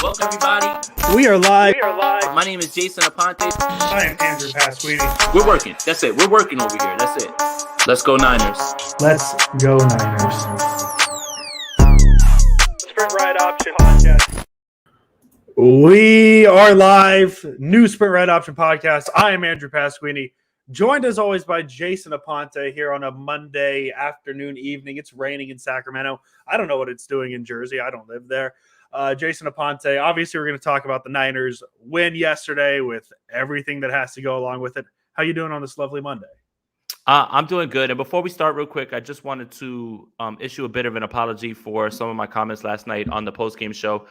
Welcome, everybody. We are live. My name is Jason Aponte. I am Andrew Pasquini. We're working. That's it. We're working over here. That's it. Let's go Niners. Let's go Niners. Sprint Ride Option Podcast. We are live. New Sprint Ride Option Podcast. I am Andrew Pasquini. Joined as always by Jason Aponte here on a Monday afternoon, evening. It's raining in Sacramento. I don't know what it's doing in Jersey. I don't live there. Jason Aponte, obviously we're going to talk about the Niners win yesterday with everything that has to go along with it. How you doing on this lovely Monday? I'm doing good. And before we start real quick, I just wanted to issue a bit of an apology for some of my comments last night on the postgame show.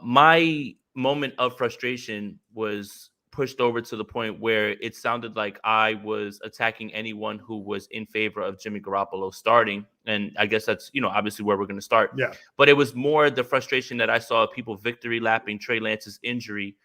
My moment of frustration was pushed over to the point where it sounded like I was attacking anyone who was in favor of Jimmy Garoppolo starting. And I guess that's, obviously where we're going to start. Yeah. But it was more the frustration that I saw people victory lapping Trey Lance's injury.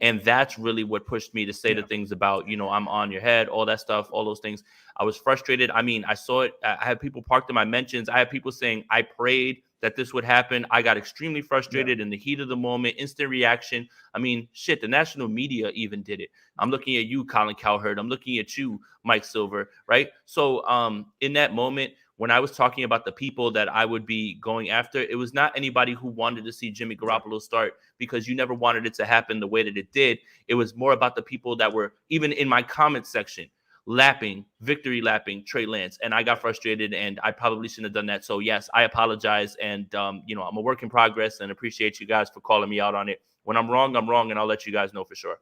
And that's really what pushed me to say the things about, I'm on your head, all that stuff, all those things. I was frustrated. I mean, I saw it. I had people parked in my mentions. I had people saying, I prayed that this would happen. I got extremely frustrated in the heat of the moment, instant reaction. I mean, shit, the national media even did it. I'm looking at you, Colin Cowherd. I'm looking at you, Mike Silver, right? So in that moment, when I was talking about the people that I would be going after, it was not anybody who wanted to see Jimmy Garoppolo start because you never wanted it to happen the way that it did. It was more about the people that were, even in my comment section, victory lapping Trey Lance. And I got frustrated and I probably shouldn't have done that. So yes, I apologize. And, I'm a work in progress and appreciate you guys for calling me out on it. When I'm wrong, I'm wrong. And I'll let you guys know for sure.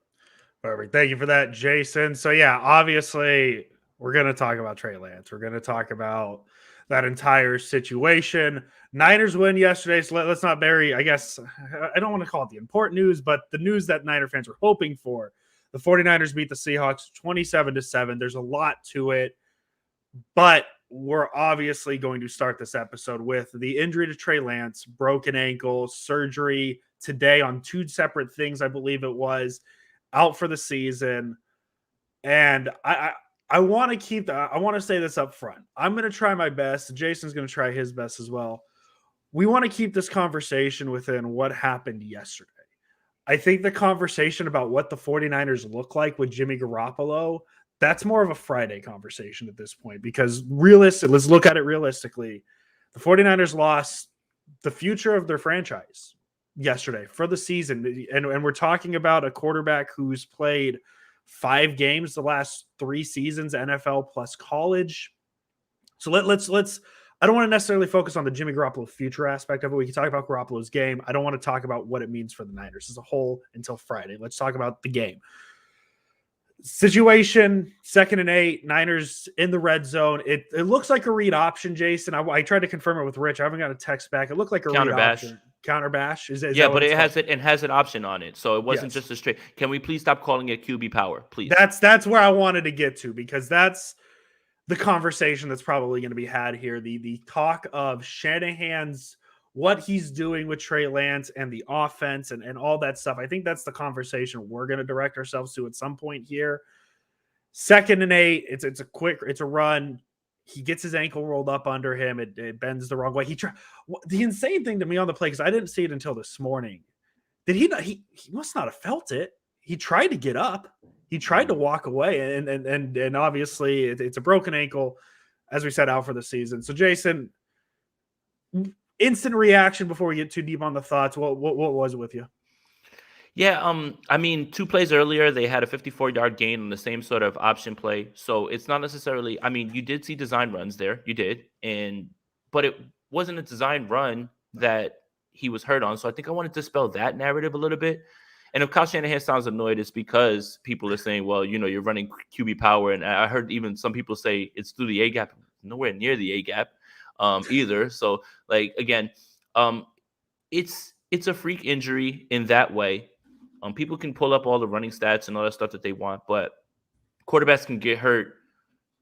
Perfect. Thank you for that, Jason. So yeah, obviously we're going to talk about Trey Lance. We're going to talk about that entire situation. Niners win yesterday. So let's not bury, I guess, I don't want to call it the important news, but the news that Niner fans were hoping for. The 49ers beat the Seahawks 27-7. There's a lot to it, but we're obviously going to start this episode with the injury to Trey Lance, broken ankle, surgery today on two separate things, I believe it was, out for the season. And I want to say this up front. I'm going to try my best. Jason's going to try his best as well. We want to keep this conversation within what happened yesterday. I think the conversation about what the 49ers look like with Jimmy Garoppolo, that's more of a Friday conversation at this point because let's look at it realistically. The 49ers lost the future of their franchise yesterday for the season. And we're talking about a quarterback who's played 5 games the last 3 seasons, NFL plus college. So let's I don't want to necessarily focus on the Jimmy Garoppolo future aspect of it. We can talk about Garoppolo's game. I don't want to talk about what it means for the Niners as a whole until Friday. Let's talk about the game. Situation, 2nd and 8, Niners in the red zone. It looks like a read option, Jason. I tried to confirm it with Rich. I haven't got a text back. It looked like a read option. Counter bash. Is yeah, but it has an option on it. So it wasn't just a straight. Can we please stop calling it QB power, please? That's where I wanted to get to because that's the conversation that's probably going to be had here. The talk of Shanahan's, what he's doing with Trey Lance and the offense and all that stuff. I think that's the conversation we're going to direct ourselves to at some point here. 2nd and 8, it's a run. He gets his ankle rolled up under him. It bends the wrong way. The insane thing to me on the play, because I didn't see it until this morning, did he not? He must not have felt it. He tried to get up. He tried to walk away, and obviously it's a broken ankle, as we said, out for the season. So Jason, instant reaction before we get too deep on the thoughts. What was it with you? Yeah, I mean, 2 plays earlier, they had a 54-yard gain on the same sort of option play. So it's not necessarily, I mean, you did see design runs there. You did. But it wasn't a design run that he was hurt on. So I think I want to dispel that narrative a little bit. And if Kyle Shanahan sounds annoyed, it's because people are saying, well, you're running QB power. And I heard even some people say it's through the A-gap, nowhere near the A-gap either. So, again, it's a freak injury in that way. People can pull up all the running stats and all that stuff that they want, but quarterbacks can get hurt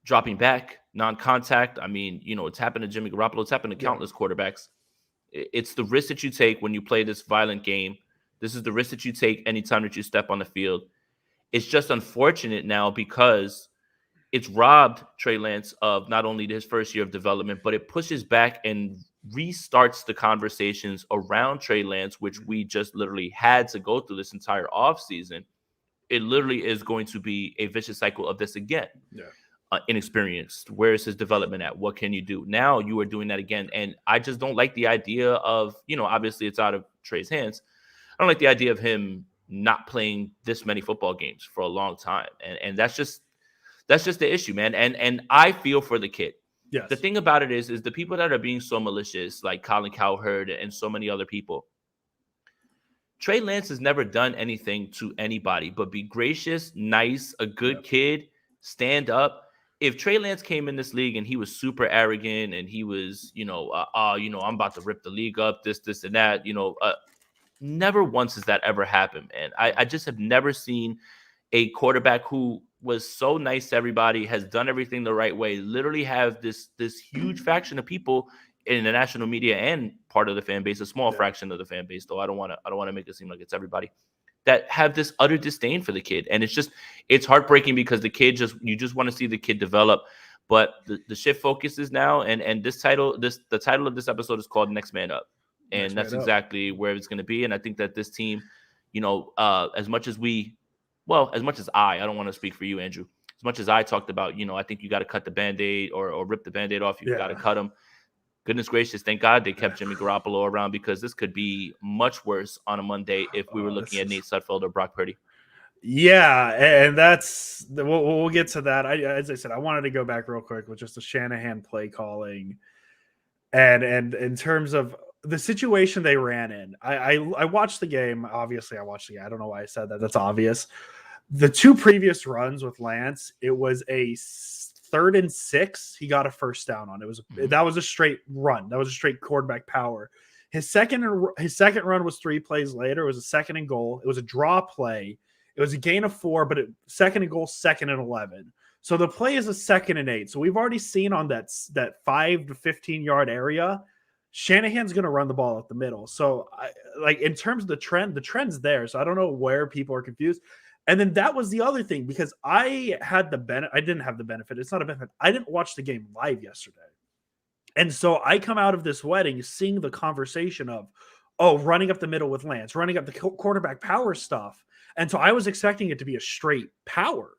dropping back, non-contact. I mean, it's happened to Jimmy Garoppolo. It's happened to countless quarterbacks. It's the risk that you take when you play this violent game. This is the risk that you take anytime that you step on the field. It's just unfortunate now because it's robbed Trey Lance of not only his first year of development, but it pushes back and restarts the conversations around Trey Lance, which we just literally had to go through this entire offseason. It literally is going to be a vicious cycle of this again. Yeah. Inexperienced. Where is his development at? What can you do? Now you are doing that again. And I just don't like the idea of, obviously it's out of Trey's hands. I don't like the idea of him not playing this many football games for a long time. And that's just the issue, man. And I feel for the kid. Yes. The thing about it is the people that are being so malicious, like Colin Cowherd and so many other people, Trey Lance has never done anything to anybody but be gracious, nice, a good kid, stand up. If Trey Lance came in this league and he was super arrogant and he was, I'm about to rip the league up, this, and that, never once has that ever happened, man. I just have never seen a quarterback who was so nice to everybody, has done everything the right way, literally have this huge faction of people in the national media and part of the fan base, a small fraction of the fan base, though I don't want to make it seem like it's everybody, that have this utter disdain for the kid. And it's heartbreaking because the kid you just want to see the kid develop. But the shift focuses now, and the title of this episode is called Next Man Up. And that's exactly where it's going to be. And I think that this team, as much as I don't want to speak for you, Andrew, as much as I talked about, I think you got to cut the Band-Aid or rip the Band-Aid off. You got to cut them. Goodness gracious, thank God they kept Jimmy Garoppolo around, because this could be much worse on a Monday if we were looking at Nate Sudfeld or Brock Purdy. Yeah, and we'll get to that. As I said, I wanted to go back real quick with just the Shanahan play calling, and in terms of the situation they ran in. I watched the game. Obviously, I watched the game. I don't know why I said that. That's obvious. The two previous runs with Lance, it was a 3rd and 6. He got a first down on. That was a straight run. That was a straight quarterback power. His second run was 3 plays later. It was a 2nd and goal. It was a draw play. It was a gain of 4, but 2nd and goal, 2nd and 11. So the play is a 2nd and 8. So we've already seen on that 5 to 15 yard area, Shanahan's going to run the ball up the middle. So in terms of the trend's there. So I don't know where people are confused. And then that was the other thing, because I didn't have the benefit. It's not a benefit. I didn't watch the game live yesterday. And so I come out of this wedding seeing the conversation of, running up the middle with Lance, running up the quarterback power stuff. And so I was expecting it to be a straight power.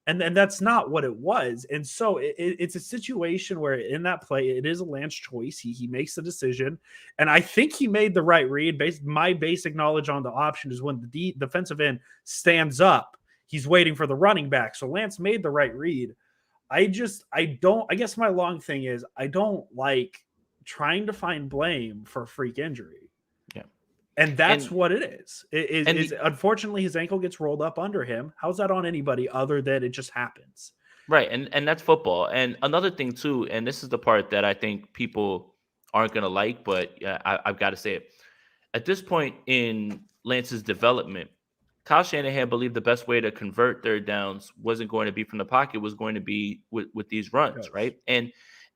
And that's not what it was. And so it's a situation where in that play, it is a Lance choice. He makes the decision. And I think he made the right read. My basic knowledge on the option is when the defensive end stands up, he's waiting for the running back. So Lance made the right read. I guess my long thing is I don't like trying to find blame for a freak injury. And that's what it is. Unfortunately, his ankle gets rolled up under him. How's that on anybody other than it just happens? Right. And that's football. And another thing, too, and this is the part that I think people aren't going to like, but I've got to say it. At this point in Lance's development, Kyle Shanahan believed the best way to convert third downs wasn't going to be from the pocket, was going to be with these runs, right?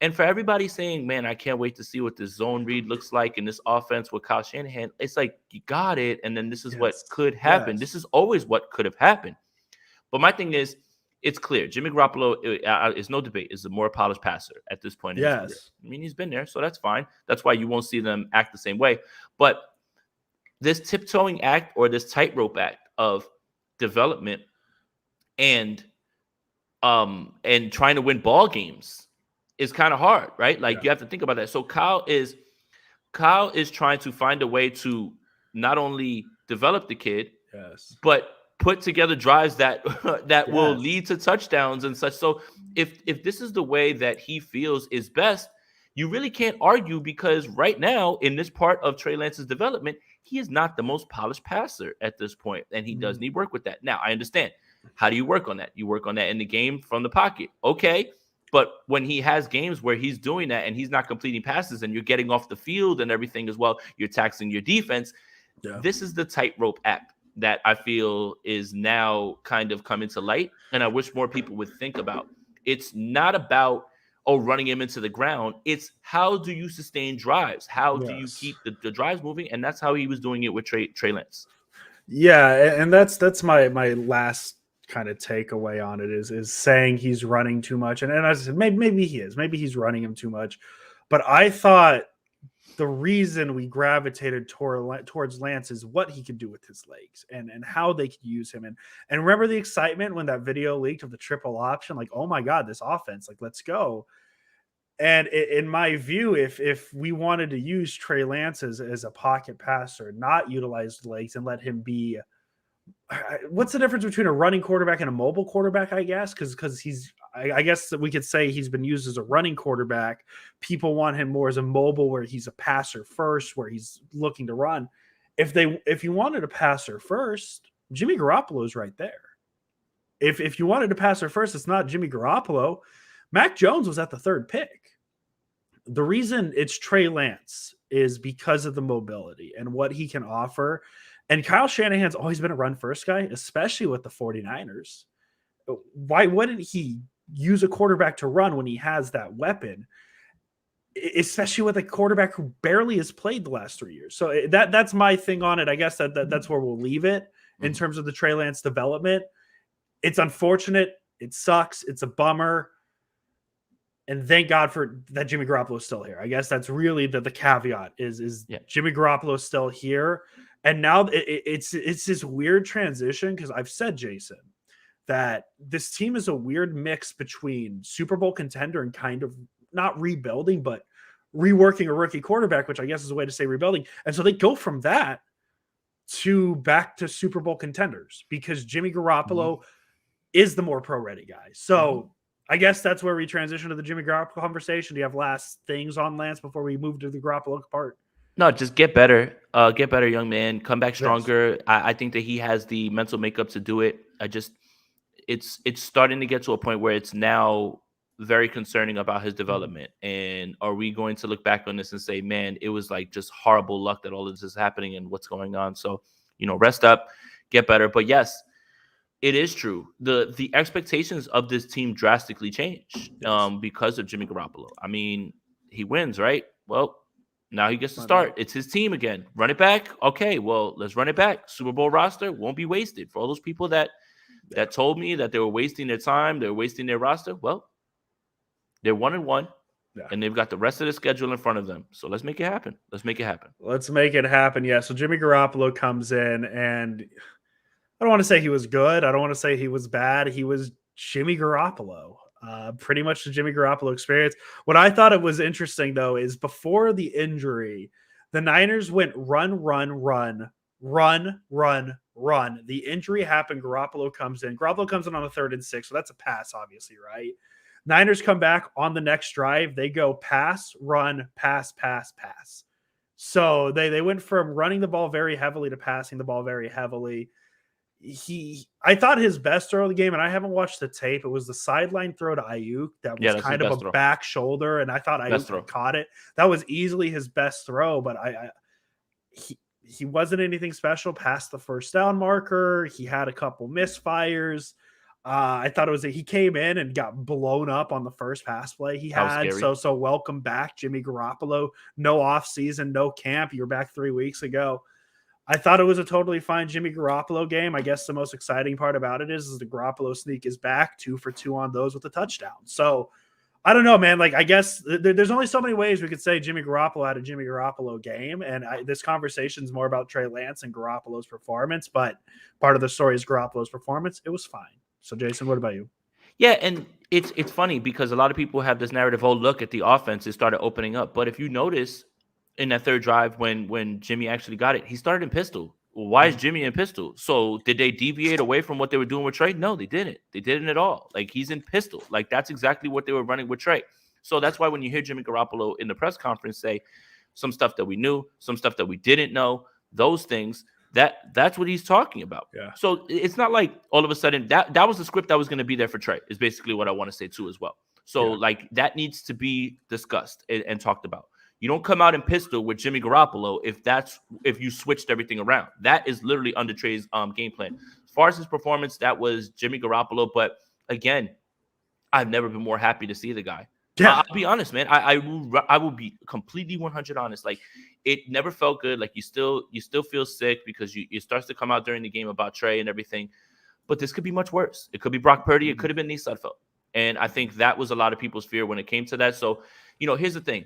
And for everybody saying, man, I can't wait to see what this zone read looks like in this offense with Kyle Shanahan, it's like, you got it, and then this is what could happen. This is always what could have happened. But my thing is, it's clear. Jimmy Garoppolo is no debate, is a more polished passer at this point in his career. I mean, he's been there, so that's fine. That's why you won't see them act the same way. But this tiptoeing act or this tightrope act of development and trying to win ball games is kind of hard, right? Like you have to think about that. So Kyle is trying to find a way to not only develop the kid, but put together drives that will lead to touchdowns and such. So if this is the way that he feels is best, you really can't argue, because right now in this part of Trey Lance's development, he is not the most polished passer at this point, and he does need work with that. Now, I understand. How do you work on that? You work on that in the game from the pocket. Okay. But when he has games where he's doing that and he's not completing passes and you're getting off the field and everything as well, you're taxing your defense. This is the tightrope act that I feel is now kind of coming to light, and I wish more people would think about. It's not about, running him into the ground. It's how do you sustain drives? How do you keep the drives moving? And that's how he was doing it with Trey Lance. Yeah, and that's my last kind of takeaway on it is saying he's running too much. And as I said, maybe he is. Maybe he's running him too much. But I thought the reason we gravitated towards Lance is what he could do with his legs and how they could use him. And remember the excitement when that video leaked of the triple option, like, oh my God, this offense, like, let's go. And in my view, if we wanted to use Trey Lance as a pocket passer, not utilize the legs and let him be, what's the difference between a running quarterback and a mobile quarterback, I guess? Because I guess that we could say he's been used as a running quarterback. People want him more as a mobile where he's a passer first, where he's looking to run. If you wanted a passer first, Jimmy Garoppolo is right there. If you wanted a passer first, it's not Jimmy Garoppolo. Mac Jones was at the third pick. The reason it's Trey Lance is because of the mobility and what he can offer. And Kyle Shanahan's always been a run-first guy, especially with the 49ers. Why wouldn't he use a quarterback to run when he has that weapon, especially with a quarterback who barely has played the last 3 years? So that's my thing on it. I guess that's where we'll leave it in terms of the Trey Lance development. It's unfortunate. It sucks. It's a bummer. And thank God for that Jimmy Garoppolo is still here. I guess that's really the caveat is Jimmy Garoppolo is still here. And now it's this weird transition because I've said, Jason, that this team is a weird mix between Super Bowl contender and kind of not rebuilding, but reworking a rookie quarterback, which I guess is a way to say rebuilding. And so they go from that to back to Super Bowl contenders because Jimmy Garoppolo is the more pro-ready guy. So I guess that's where we transition to the Jimmy Garoppolo conversation. Do you have last things on Lance before we move to the Garoppolo part? No, just get better. Get better, young man. Come back stronger. Yes. I think that he has the mental makeup to do it. It's starting to get to a point where it's now very concerning about his development. And are we going to look back on this and say, man, it was like just horrible luck that all of this is happening and what's going on? So, rest up, get better. But yes, it is true. The expectations of this team drastically change because of Jimmy Garoppolo. I mean, he wins, right? Well, now he gets to start. It's his team again. Run it back. Okay, well, let's run it back. Super Bowl roster won't be wasted. For all those people that told me that they were wasting their time, they were wasting their roster, well, they're 1-1, and they've got the rest of the schedule in front of them. So let's make it happen. Let's make it happen. Yeah, so Jimmy Garoppolo comes in, and I don't want to say he was good. I don't want to say he was bad. He was Jimmy Garoppolo. Pretty much the Jimmy Garoppolo experience. What I thought it was interesting, though, is before the injury, the Niners went run. The injury happened. Garoppolo comes in. Garoppolo comes in on a 3rd and 6, so that's a pass, obviously, right? Niners come back on the next drive. They go pass, run, pass. So they went from running the ball very heavily to passing the ball very heavily. I thought his best throw of the game, and I haven't watched the tape, it was the sideline throw to Ayuk that was kind of a back shoulder, and I thought Ayuk caught it. That was easily his best throw, but he wasn't anything special past the first down marker. He had a couple misfires. I thought he came in and got blown up on the first pass play he had. So welcome back, Jimmy Garoppolo. No offseason, no camp. You were back 3 weeks ago. I thought it was a totally fine Jimmy Garoppolo game. I guess the most exciting part about it is the Garoppolo sneak is back 2 for 2 on those with a touchdown. So I don't know, man. Like, I guess there's only so many ways we could say Jimmy Garoppolo had a Jimmy Garoppolo game. And this conversation is more about Trey Lance and Garoppolo's performance. But part of the story is Garoppolo's performance. It was fine. So, Jason, what about you? Yeah, and it's funny because a lot of people have this narrative, oh, look at the offense. It started opening up. But if you notice, in that third drive when Jimmy actually got it, he started in pistol. Well, why is Jimmy in pistol? So did they deviate away from what they were doing with Trey? No, they didn't. They didn't at all. Like, he's in pistol. Like, that's exactly what they were running with Trey. So that's why when you hear Jimmy Garoppolo in the press conference say some stuff that we knew, some stuff that we didn't know, those things, that's what he's talking about. Yeah. So it's not like all of a sudden that was the script that was going to be there for Trey, is basically what I want to say too as well. So like, that needs to be discussed and talked about. You don't come out in pistol with Jimmy Garoppolo if you switched everything around. That is literally under Trey's game plan. As far as his performance, that was Jimmy Garoppolo. But again, I've never been more happy to see the guy. Yeah. I'll be honest, man. I will be completely 100 honest. Like, it never felt good. Like, you still feel sick because it starts to come out during the game about Trey and everything. But this could be much worse. It could be Brock Purdy. It could have been Sudfeld. And I think that was a lot of people's fear when it came to that. So, here's the thing.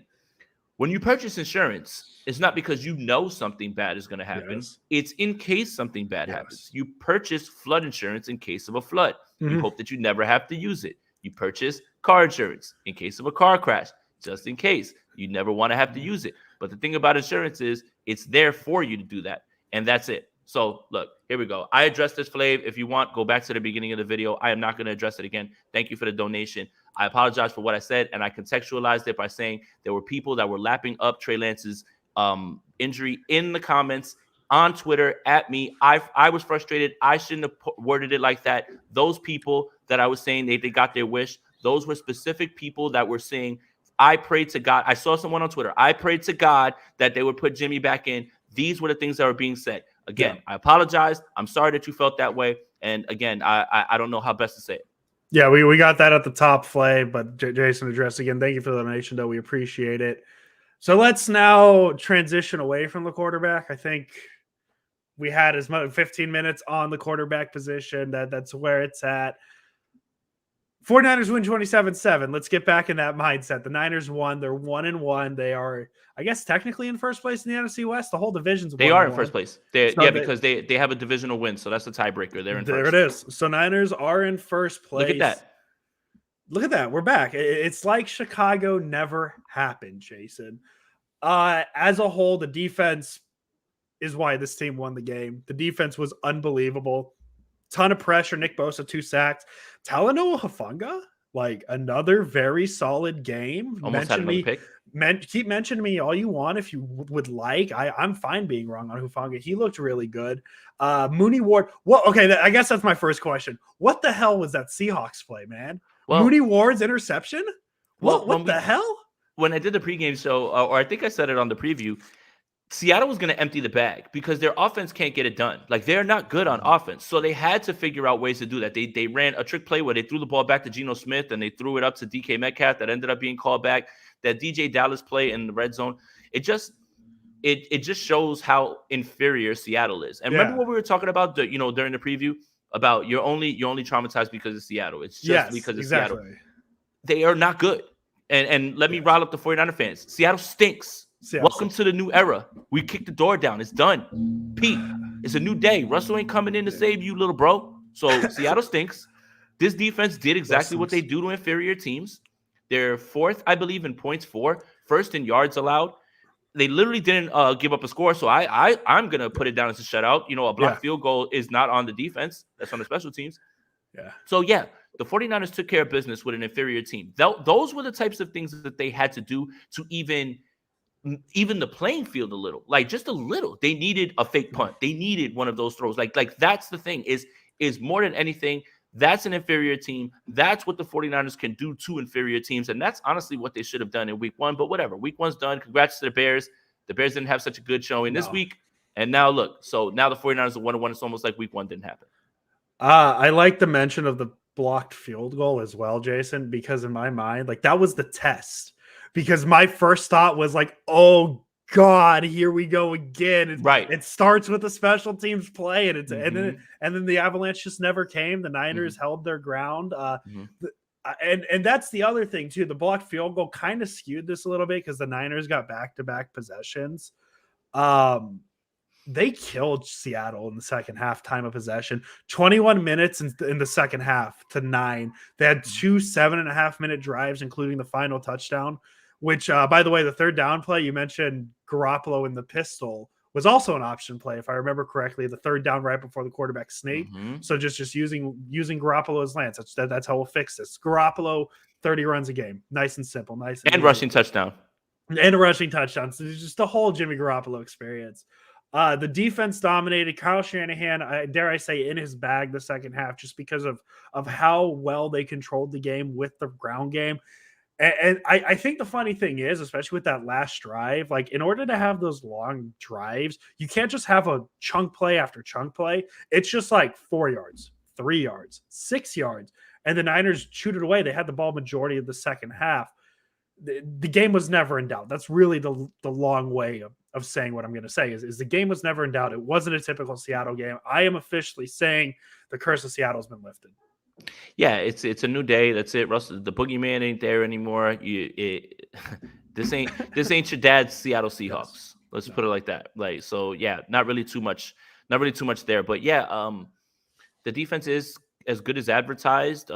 When you purchase insurance, it's not because you know something bad is going to happen. Yes. It's in case something bad Yes. happens. You purchase flood insurance in case of a flood. You hope that you never have to use it. You purchase car insurance in case of a car crash, just in case. You never want to have to use it. But the thing about insurance is it's there for you to do that. And that's it. So, look, here we go. I addressed this, Flav. If you want, go back to the beginning of the video. I am not going to address it again. Thank you for the donation. I apologize for what I said, and I contextualized it by saying there were people that were lapping up Trey Lance's injury in the comments on Twitter at me. I was frustrated. I shouldn't have worded it like that. Those people that I was saying they got their wish, those were specific people that were saying, I prayed to God. I saw someone on Twitter. I prayed to God that they would put Jimmy back in. These were the things that were being said. Again, I apologize. I'm sorry that you felt that way. And again, I don't know how best to say it. Yeah, we got that at the top, Flay, but Jason addressed again. Thank you for the donation, though. We appreciate it. So let's now transition away from the quarterback. I think we had as much 15 minutes on the quarterback position. That's where it's at. 49ers win 27-7. Let's get back in that mindset. The Niners won. They're 1-1. They are, I guess, technically in first place in the NFC West. The whole division's 1-1. They are in first place. Because they have a divisional win, so that's the tiebreaker. They're in there first. There it is. So Niners are in first place. Look at that. Look at that. We're back. It's like Chicago never happened, Jason. As a whole, the defense is why this team won the game. The defense was unbelievable. Ton of pressure. Nick Bosa, 2 sacks. Talanoa Hufanga, like another very solid game. Almost had another pick. Keep mentioning me all you want if you would like. I'm fine being wrong on Hufanga. He looked really good. Mooney Ward. Well, okay, I guess that's my first question. What the hell was that Seahawks play, man? Well, Mooney Ward's interception? What the hell? When I did the pregame show, or I think I said it on the preview, Seattle was going to empty the bag because their offense can't get it done. Like, they're not good on offense. So they had to figure out ways to do that. They ran a trick play where they threw the ball back to Geno Smith and they threw it up to DK Metcalf that ended up being called back. That DJ Dallas play in the red zone. It just shows how inferior Seattle is. And remember what we were talking about, during the preview about you're only traumatized because of Seattle. It's just because of Seattle. They are not good. And let me rile up the 49er fans. Seattle stinks. Welcome to the new era. We kicked the door down. It's done. Pete, it's a new day. Russell ain't coming in to save you, little bro. So Seattle stinks. This defense did exactly what they do to inferior teams. They're 4th, I believe, in points for, 1st in yards allowed. They literally didn't give up a score. So I'm going to put it down as a shutout. A blocked field goal is not on the defense. That's on the special teams. Yeah. So, the 49ers took care of business with an inferior team. Those were the types of things that they had to do to even the playing field a little, like just a little. They needed a fake punt. They needed one of those throws. Like that's the thing is more than anything, that's an inferior team. That's what the 49ers can do to inferior teams. And that's honestly what they should have done in week 1, but whatever. Week 1's done. Congrats to the Bears. The Bears didn't have such a good showing this week. And now look, so now the 49ers are 1-1. It's almost like week 1 didn't happen. I like the mention of the blocked field goal as well, Jason, because in my mind, like that was the test. Because my first thought was like, oh God, here we go again. It starts with the special teams play, and and then the Avalanche just never came. The Niners held their ground. And that's the other thing too. The blocked field goal kind of skewed this a little bit because the Niners got back-to-back possessions. They killed Seattle in the second half time of possession. 21 minutes in the second half to 9. They had 2 7.5-minute drives, including the final touchdown, which, by the way, the third down play, you mentioned Garoppolo in the pistol, was also an option play, if I remember correctly, the third down right before the quarterback sneak. So just using Garoppolo as Lance. That's how we'll fix this. Garoppolo, 30 runs a game. Nice and simple. And rushing touchdown. And a rushing touchdown. So it's just the whole Jimmy Garoppolo experience. The defense dominated. Kyle Shanahan, dare I say, in his bag the second half, just because of how well they controlled the game with the ground game. And I think the funny thing is, especially with that last drive, like in order to have those long drives, you can't just have a chunk play after chunk play. It's just like 4 yards, 3 yards, 6 yards. And the Niners chewed it away. They had the ball majority of the second half. The game was never in doubt. That's really the long way of saying what I'm going to say is the game was never in doubt. It wasn't a typical Seattle game. I am officially saying the curse of Seattle has been lifted. Yeah, it's a new day. That's it. Russell, the boogeyman ain't there anymore. This ain't your dad's Seattle Seahawks. Yes. Let's put it like that. Like, so yeah, not really too much there. But yeah, the defense is as good as advertised.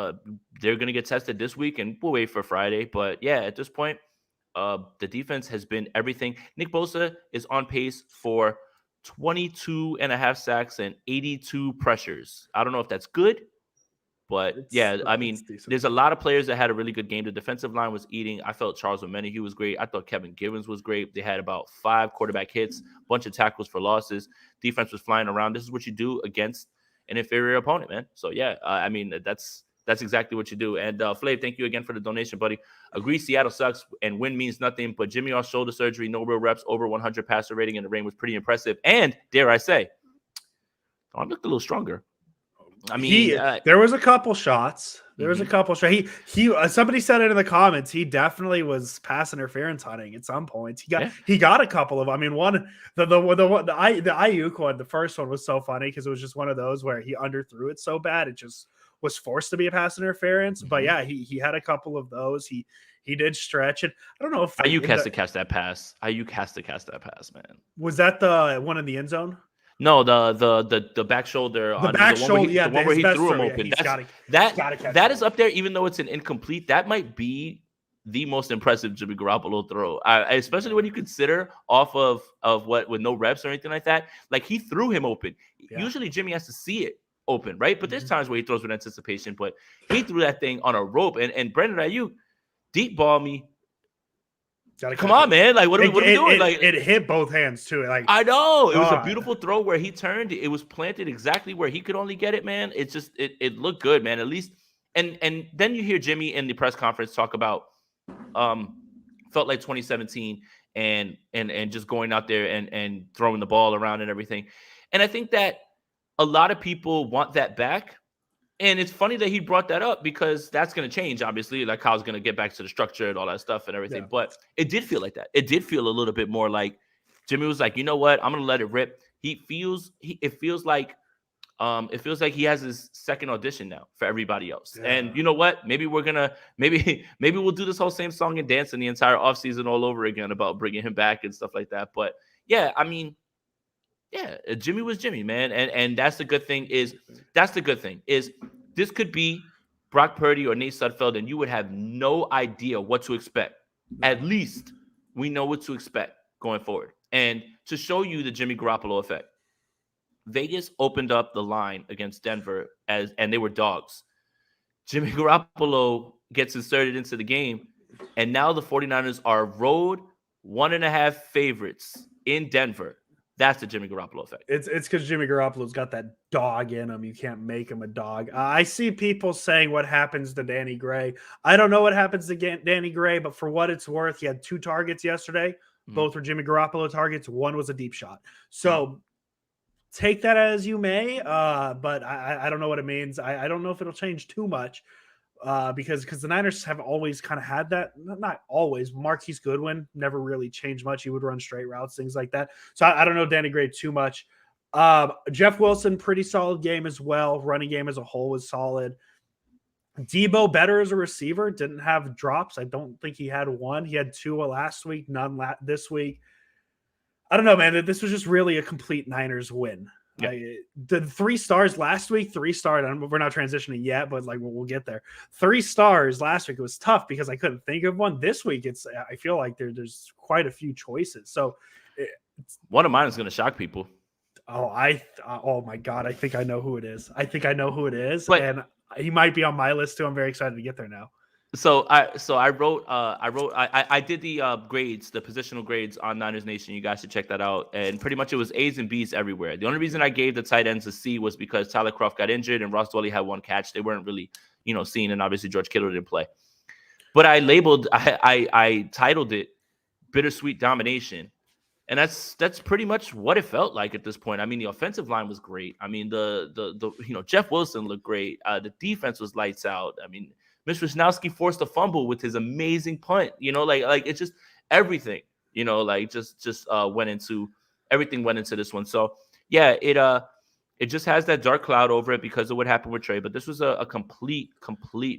They're gonna get tested this week, and we'll wait for Friday. But yeah, at this point, the defense has been everything. Nick Bosa is on pace for 22 and a half sacks and 82 pressures. I don't know if that's good, but I mean, there's a lot of players that had a really good game. The defensive line was eating. I felt Charles Omenihu was great. I thought Kevin Givens was great. They had about 5 quarterback hits, bunch of tackles for losses. Defense was flying around. This is what you do against an inferior opponent, man. So yeah, I mean, that's exactly what you do. And Flav, thank you again for the donation, buddy. Agree, Seattle sucks and win means nothing, but Jimmy off shoulder surgery, no real reps, over 100 passer rating in the rain was pretty impressive. And dare I say, I looked a little stronger. I mean, there was a couple shots. There was a couple shots. He somebody said it in the comments. He definitely was pass interference hunting at some point. He got a couple of. I mean, one the Ayuk one, the first one was so funny because it was just one of those where he underthrew it so bad it just was forced to be a pass interference. But yeah, he had a couple of those. He did stretch it. I don't know if Ayuk has to catch that pass. Ayuk has to catch that pass, man. Was that the one in the end zone? No, the back shoulder, the one where he threw him open. Yeah, that is up there, even though it's an incomplete. That might be the most impressive Jimmy Garoppolo throw, especially when you consider off of what with no reps or anything like that. Like he threw him open. Yeah. Usually Jimmy has to see it open, right? But there's times where he throws with anticipation. But he threw that thing on a rope, and Brandon Ayuk deep ball me. Come on, man! Like, what are we doing? Like, it hit both hands too. Like, I know it was a beautiful throw where he turned. It was planted exactly where he could only get it, man. It's just it looked good, man. At least, and then you hear Jimmy in the press conference talk about felt like 2017 and just going out there and throwing the ball around and everything. And I think that a lot of people want that back. And it's funny that he brought that up because that's going to change, obviously. Like, Kyle's going to get back to the structure and all that stuff and everything. Yeah. But it did feel like that. It did feel a little bit more like Jimmy was like, you know what? I'm going to let it rip. It feels like he has his second audition now for everybody else. Yeah. And you know what? Maybe we're going to maybe we'll do this whole same song and dance in the entire offseason all over again about bringing him back and stuff like that. But yeah, I mean, yeah, Jimmy was Jimmy, man. And that's the good thing is this could be Brock Purdy or Nate Sudfeld, and you would have no idea what to expect. At least we know what to expect going forward. And to show you the Jimmy Garoppolo effect, Vegas opened up the line against Denver and they were dogs. Jimmy Garoppolo gets inserted into the game, and now the 49ers are road 1.5 favorites in Denver. That's the Jimmy Garoppolo effect. It's because Jimmy Garoppolo's got that dog in him. You can't make him a dog. I see people saying what happens to Danny Gray. I don't know what happens to Danny Gray, but for what it's worth, he had 2 targets yesterday. Both were Jimmy Garoppolo targets. One was a deep shot. So take that as you may, but I don't know what it means. I don't know if it'll change too much. Because the Niners have always kind of had that, not always. Marquise Goodwin never really changed much. He would run straight routes, things like that. So I don't know Danny Gray too much. Jeff Wilson, pretty solid game as well. Running game as a whole was solid. Debo better as a receiver, didn't have drops. I don't think he had one. He had 2 last week, none this week. I don't know, man. This was just really a complete Niners win. Yeah. The 3 stars last week, 3 stars. We're not transitioning yet, but like we'll get there. 3 stars last week. It was tough because I couldn't think of one. This week, I feel like there's quite a few choices. So one of mine is going to shock people. Oh my God, I think I know who it is. But, and he might be on my list too. I'm very excited to get there now. So I did the grades, the positional grades on Niners Nation. You guys should check that out. And pretty much it was A's and B's everywhere. The only reason I gave the tight ends a C was because Tyler Kroft got injured and Ross Dwelly had 1 catch. They weren't really, seen, and obviously George Kittle didn't play. But I titled it Bittersweet Domination. And that's pretty much what it felt like at this point. I mean, the offensive line was great. I mean, the Jeff Wilson looked great. The defense was lights out. I mean, Mr. Wisnowski forced a fumble with his amazing punt. Like it's just everything. Everything went into this one. So yeah, it just has that dark cloud over it because of what happened with Trey. But this was a complete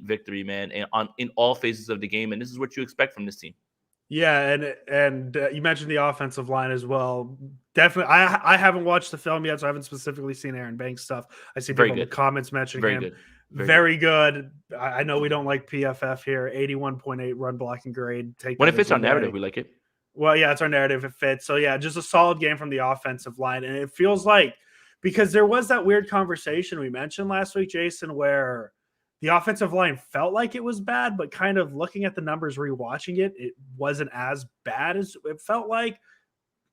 victory, man, and in all phases of the game. And this is what you expect from this team. Yeah, and you mentioned the offensive line as well. Definitely, I haven't watched the film yet, so I haven't specifically seen Aaron Banks stuff. I see Very people in the good. comments mentioning Very him. good. Very good. I know we don't like PFF here. 81.8 run blocking grade. Take When that it fits as you our narrative, may. we like it. Well, yeah, it's our narrative. It fits. So yeah, just a solid game from the offensive line, and it feels like because there was that weird conversation we mentioned last week, Jason, where the offensive line felt like it was bad, but kind of looking at the numbers, rewatching it, it wasn't as bad as it felt like.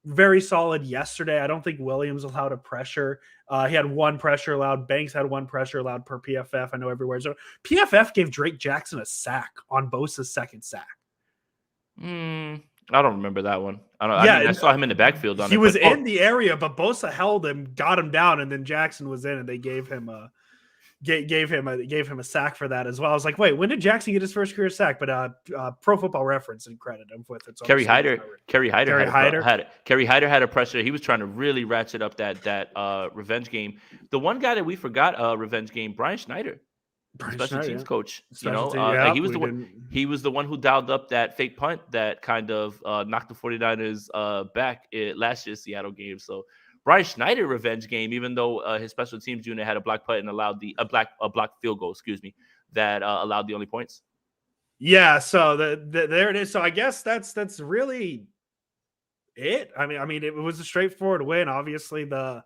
Very solid yesterday. I don't think Williams allowed a pressure. He had one pressure allowed. Banks had one pressure allowed per PFF. I know everywhere. So PFF gave Drake Jackson a sack on Bosa's second sack. I don't remember that one. I don't. I Yeah, mean, I saw him in the backfield on he it, was but in the area, but Bosa held him, got him down, and then Jackson was in, and they gave him a sack for that as well. I was like, wait, when did Jackson get his first career sack? But Pro Football Reference and credit him with it. So Kerry Hyder had a pressure. He was trying to really ratchet up that revenge game. The one guy that we forgot revenge game, Brian Schneider. Special teams coach. He was the one who dialed up that fake punt that kind of knocked the 49ers back last year's Seattle game. So Brian Schneider revenge game, even though his special teams unit had a block punt and allowed a block field goal, that allowed the only points. Yeah, so there it is. So I guess that's really it. I mean, it was a straightforward win. Obviously, the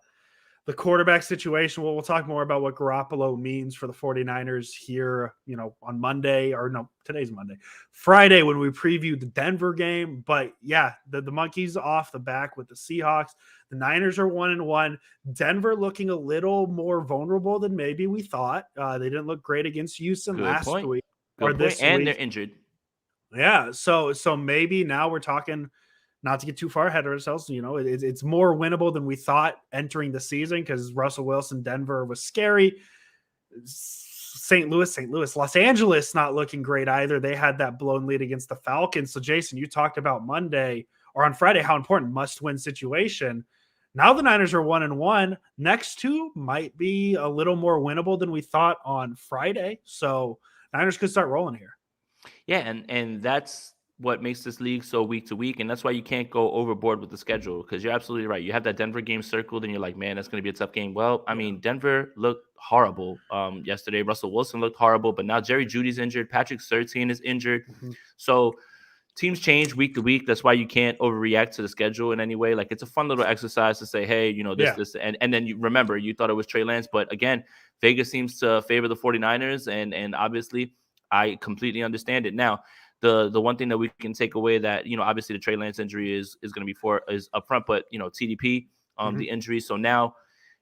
quarterback situation. Well, we'll talk more about what Garoppolo means for the 49ers here, on Monday, or no, today's Monday, Friday, when we preview the Denver game. But yeah, the monkeys off the back with the Seahawks. The Niners are 1-1. Denver looking a little more vulnerable than maybe we thought. They didn't look great against Houston last week or this and week. They're injured. Yeah, so maybe now we're talking. Not to get too far ahead of ourselves, it's more winnable than we thought entering the season because Russell Wilson, Denver was scary. St. Louis, Los Angeles not looking great either. They had that blown lead against the Falcons. So, Jason, you talked about Monday or on Friday how important must-win situation. Now the Niners are 1-1. Next two might be a little more winnable than we thought on Friday. So Niners could start rolling here. Yeah, and that's what makes this league so week to week, and that's why you can't go overboard with the schedule, because you're absolutely right. You have that Denver game circled, and you're like, man, that's going to be a tough game. Well, I mean, Denver looked horrible yesterday. Russell Wilson looked horrible, but now Jerry Jeudy's injured. Patrick Surtain is injured. Mm-hmm. So teams change week to week. That's why you can't overreact to the schedule in any way. Like, it's a fun little exercise to say, hey, this, and then you remember you thought it was Trey Lance, but again, Vegas seems to favor the 49ers, and obviously I completely understand it. Now, the one thing that we can take away that, obviously the Trey Lance injury is going to be is up front, but, TDP, the injury. So now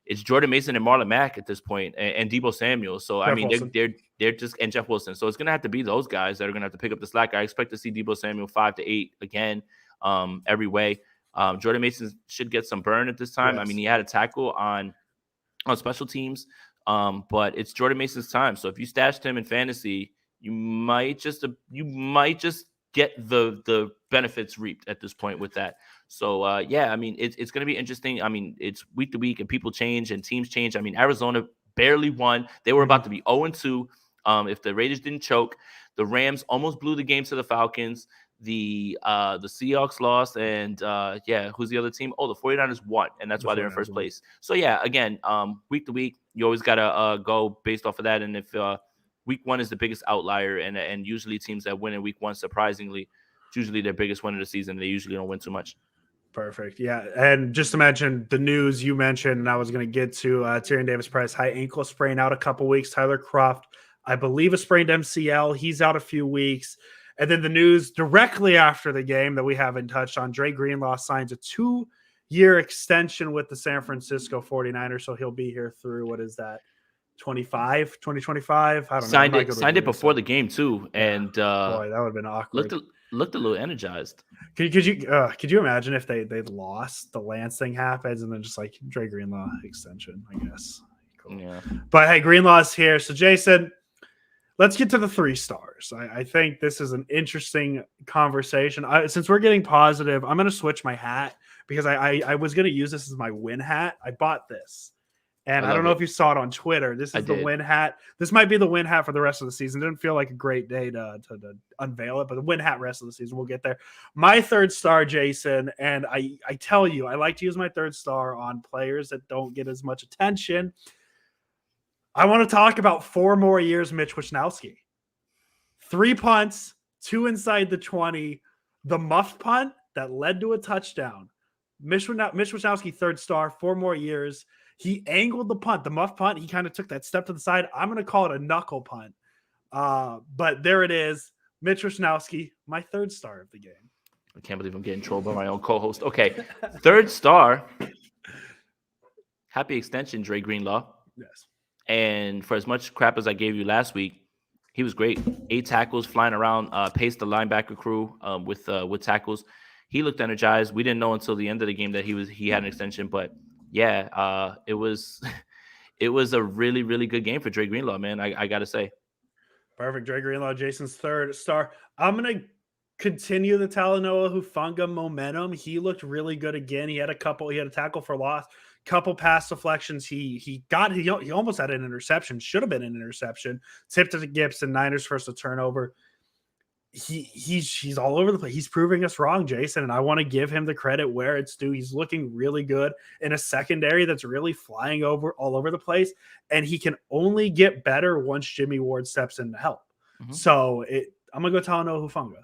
it's Jordan Mason and Marlon Mack at this point, and Deebo Samuel. So, Jeff Wilson. They're just, and Jeff Wilson. So it's going to have to be those guys that are going to have to pick up the slack. I expect to see Deebo Samuel 5 to 8 again, every way. Jordan Mason should get some burn at this time. Yes. I mean, he had a tackle on special teams, but it's Jordan Mason's time. So if you stashed him in fantasy, you might just get the benefits reaped at this point with that. So I mean, it's going to be interesting. I mean, it's week to week and people change and teams change. I mean, Arizona barely won. They were about to be 0-2 if the Raiders didn't choke. The Rams almost blew the game to the Falcons. The Seahawks lost, and who's the other team? Oh, the 49ers won, and that's why they're in first place. So yeah, again, week to week, you always gotta go based off of that. And if week one is the biggest outlier, and usually teams that win in week one, surprisingly, it's usually their biggest win of the season. They usually don't win too much. Perfect. Yeah. And just to mention the news you mentioned, and I was going to get to Tyrion Davis-Price, high ankle sprain, out a couple weeks. Tyler Kroft, I believe, a sprained MCL. He's out a few weeks. And then the news directly after the game that we haven't touched on, Dre Greenlaw signs a 2-year extension with the San Francisco 49ers. So he'll be here through, what is that, 2025? I don't know. Signed it before the game too, and boy, that would have been awkward. Looked a little energized. Could you imagine if they lost, the Lance thing happens, and then just like Dre Greenlaw extension? I guess. Cool. Yeah. But hey, Greenlaw's here. So Jason, let's get to the 3 stars. I think this is an interesting conversation. Since we're getting positive, I'm going to switch my hat because I was going to use this as my win hat. I bought this. And I don't know if you saw it on Twitter. This is the win hat. This might be the win hat for the rest of the season. It didn't feel like a great day to unveil it, but the win hat rest of the season, we'll get there. My third star, Jason, and I tell you, I like to use my third star on players that don't get as much attention. I want to talk about 4 more years, Mitch Wishnowsky. 3 punts, 2 inside the 20, the muffed punt that led to a touchdown. Mitch Wishnowsky, third star, 4 more years. He angled the punt, the muff punt. He kind of took that step to the side. I'm going to call it a knuckle punt. But there it is. Mitch Wishnowsky, my third star of the game. I can't believe I'm getting trolled by my own co-host. Okay. Third star. Happy extension, Dre Greenlaw. Yes. And for as much crap as I gave you last week, he was great. 8 tackles, flying around, paced the linebacker crew with tackles. He looked energized. We didn't know until the end of the game that he had an extension, but yeah, it was a really, really good game for Dre Greenlaw, man. I got to say. Perfect. Dre Greenlaw, Jason's third star. I'm going to continue the Talanoa Hufanga momentum. He looked really good again. He had a tackle for loss, couple pass deflections. He almost had an interception. Should have been an interception. Tipped it to Gibson. Niners first a turnover. He's all over the place. He's proving us wrong, Jason, and I want to give him the credit where it's due. He's looking really good in a secondary that's really flying all over the place, and he can only get better once Jimmy Ward steps in to help. Mm-hmm. So I'm gonna go Talanoa Hufanga.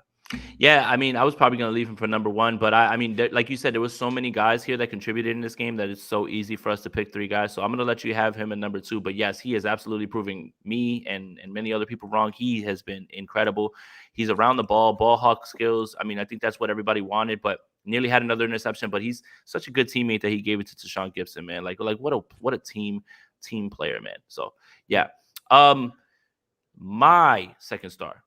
Yeah, I mean, I was probably going to leave him for number 1, but I mean, like you said, there was so many guys here that contributed in this game that it's so easy for us to pick 3 guys. So I'm going to let you have him at number 2. But yes, he is absolutely proving me and many other people wrong. He has been incredible. He's around the ball hawk skills. I mean, I think that's what everybody wanted, but nearly had another interception. But he's such a good teammate that he gave it to Tashawn Gibson, man. Like what a team player, man. So yeah, my second star,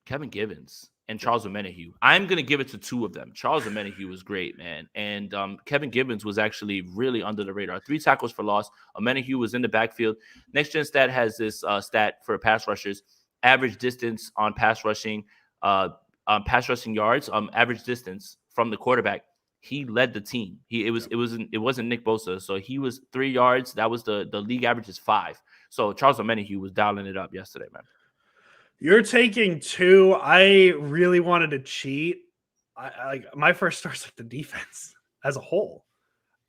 Kevin Givens and Charles Omenihu. I'm going to give it to 2 of them. Charles Omenihu was great, man. And Kevin Givens was actually really under the radar. 3 tackles for loss. Omenihu was in the backfield. Next Gen Stat has this stat for pass rushers. Average distance on pass rushing yards, average distance from the quarterback. He led the team. It wasn't Nick Bosa. So he was 3 yards. That was the league average is 5. So Charles Omenihu was dialing it up yesterday, man. You're taking 2. I really wanted to cheat. My first star's like the defense as a whole.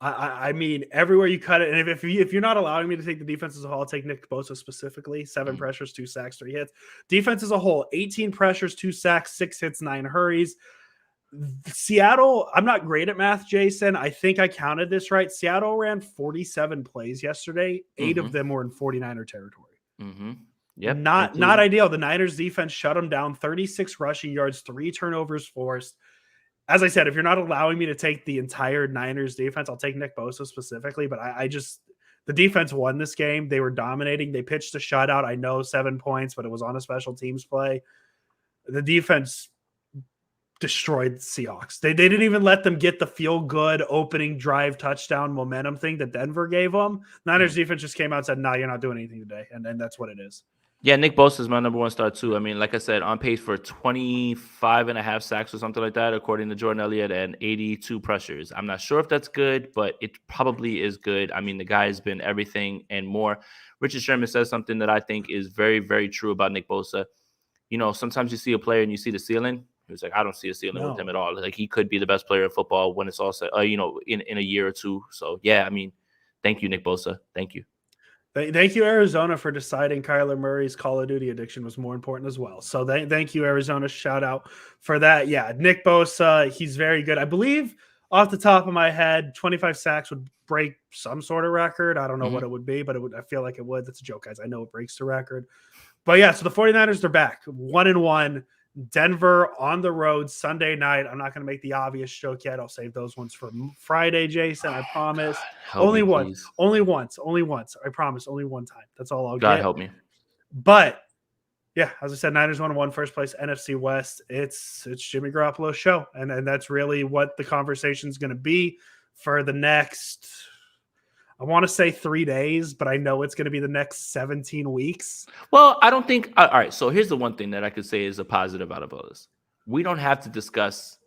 I mean, everywhere you cut it, and if you're not allowing me to take the defense as a whole, I'll take Nick Bosa specifically. 7 pressures, 2 sacks, 3 hits. Defense as a whole, 18 pressures, 2 sacks, 6 hits, 9 hurries. Seattle, I'm not great at math, Jason. I think I counted this right. Seattle ran 47 plays yesterday. 8 of them were in 49er territory. Mm-hmm. Yep, not ideal. The Niners defense shut them down. 36 rushing yards, 3 turnovers forced. As I said, if you're not allowing me to take the entire Niners defense, I'll take Nick Bosa specifically. But the defense won this game. They were dominating. They pitched a shutout. I know 7 points, but it was on a special teams play. The defense destroyed the Seahawks. They didn't even let them get the feel-good opening drive touchdown momentum thing that Denver gave them. Niners defense just came out and said, "No, you're not doing anything today," and that's what it is. Yeah, Nick Bosa is my number 1 star too. I mean, like I said, on pace for 25.5 sacks or something like that, according to Jordan Elliott, and 82 pressures. I'm not sure if that's good, but it probably is good. I mean, the guy has been everything and more. Richard Sherman says something that I think is very, very true about Nick Bosa. You know, sometimes you see a player and you see the ceiling. He was like, I don't see a ceiling with him at all. Like, he could be the best player in football when it's all set, in a year or 2. So, yeah, I mean, thank you, Nick Bosa. Thank you. Thank you, Arizona, for deciding Kyler Murray's Call of Duty addiction was more important as well. So thank you, Arizona. Shout out for that. Yeah, Nick Bosa, he's very good. I believe off the top of my head, 25 sacks would break some sort of record. I don't know what it would be, but I feel like it would. That's a joke, guys. I know it breaks the record. But yeah, so the 49ers, they're back 1-1. Denver on the road Sunday night. I'm not going to make the obvious joke yet. I'll save those ones for Friday, Jason. I promise. Only once. I promise. Only one time. That's all I'll get. God help me. But yeah, as I said, Niners 1-1, first place, NFC West. It's Jimmy Garoppolo's show, and that's really what the conversation is going to be for the next, I want to say 3 days, but I know it's going to be the next 17 weeks. Well, I don't think – all right, so here's the one thing that I could say is a positive out of all this. We don't have to discuss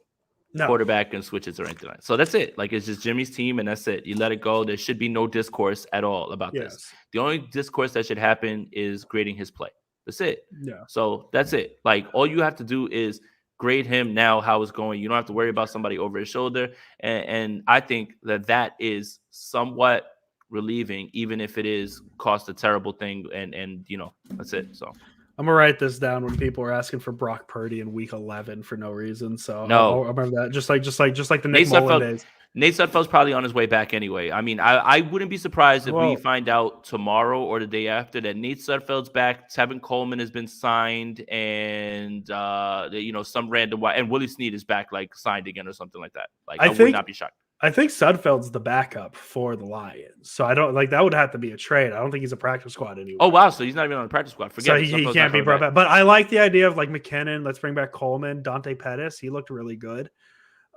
quarterback and switches or anything like that. So that's it. Like, it's just Jimmy's team, and that's it. You let it go. There should be no discourse at all about this. The only discourse that should happen is grading his play. That's it. Yeah. So that's it. Like, all you have to do is grade him now how it's going. You don't have to worry about somebody over his shoulder. And I think that is somewhat relieving, even if it is cost a terrible thing. And that's it. So I'm gonna write this down when people are asking for Brock Purdy in week 11 for no reason. So no, I'll remember that. Just like the Nick Mullen days. Nate Sudfeld's probably on his way back anyway. I mean, I wouldn't be surprised if we find out tomorrow or the day after that Nate Sudfeld's back, Tevin Coleman has been signed, and some random and Willie Snead is back, like signed again or something like that. Like, I would not be shocked. I think Sudfeld's the backup for the Lions, so I don't like that would have to be a trade. I don't think he's a practice squad anymore. Oh wow, so he's not even on the practice squad. Forget so he can't be brought back. But I like the idea of like McKinnon. Let's bring back Coleman, Dante Pettis. He looked really good.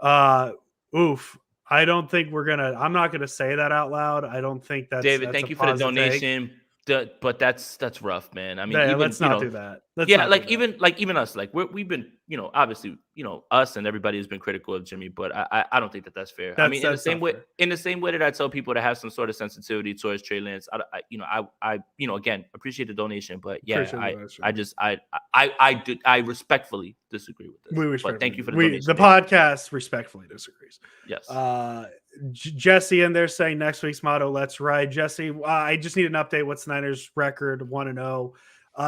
I don't think I'm not gonna say that out loud. I don't think that's David. Thank you for the donation. But that's rough, man. I mean, let's not do that. Even us, like we've been, obviously, us and everybody has been critical of Jimmy, but I don't think that's fair. I mean, in the same way that I tell people to have some sort of sensitivity towards Trey Lance, I again appreciate the donation, but yeah, I respectfully disagree with this. But thank you for the donation. The podcast respectfully disagrees. Yes. Jesse in there saying next week's motto, let's ride. Jesse, I just need an update. What's the Niners record? 1-0.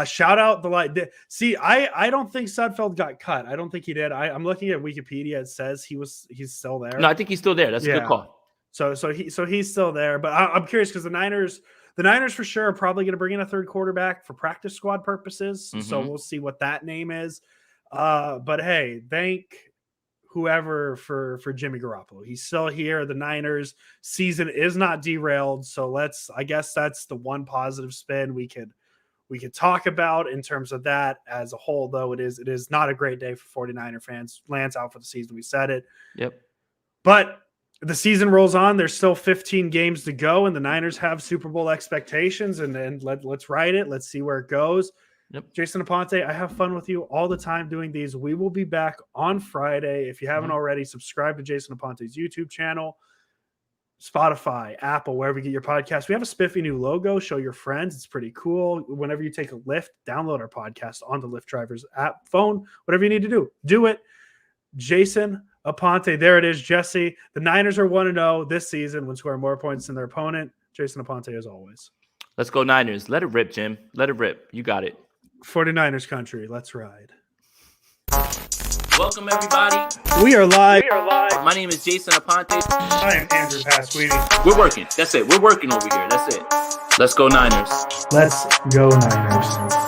Shout out the light. See, I don't think Sudfeld got cut. I don't think he did. I'm looking at Wikipedia. It says he's still there. No, I think he's still there. That's a good call. So he's still there. But I'm curious because the Niners for sure are probably going to bring in a third quarterback for practice squad purposes. Mm-hmm. So we'll see what that name is. But hey, thank whoever for Jimmy Garoppolo. He's still here. The Niners season is not derailed. So I guess that's the one positive spin we could talk about in terms of that as a whole, though it is not a great day for 49er fans. Lance out for the season. We said it. Yep. But the season rolls on. There's still 15 games to go, and the Niners have Super Bowl expectations, and let's ride it. Let's see where it goes. Yep. Jason Aponte, I have fun with you all the time doing these. We will be back on Friday. If you haven't already, subscribe to Jason Aponte's YouTube channel, Spotify, Apple, wherever you get your podcast. We have a spiffy new logo. Show your friends. It's pretty cool. Whenever you take a Lyft, download our podcast on the Lyft driver's app, phone, whatever you need to do it. Jason Aponte, there it is. Jesse, the Niners are 1-0 this season when scoring more points than their opponent. Jason Aponte, as always. Let's go Niners. Let it rip, Jim. Let it rip. You got it. 49ers country. Let's ride. Welcome, everybody. We are live. My name is Jason Aponte. I am Andrew Pasquini. We're working. That's it. We're working over here. That's it. Let's go Niners. Let's go Niners.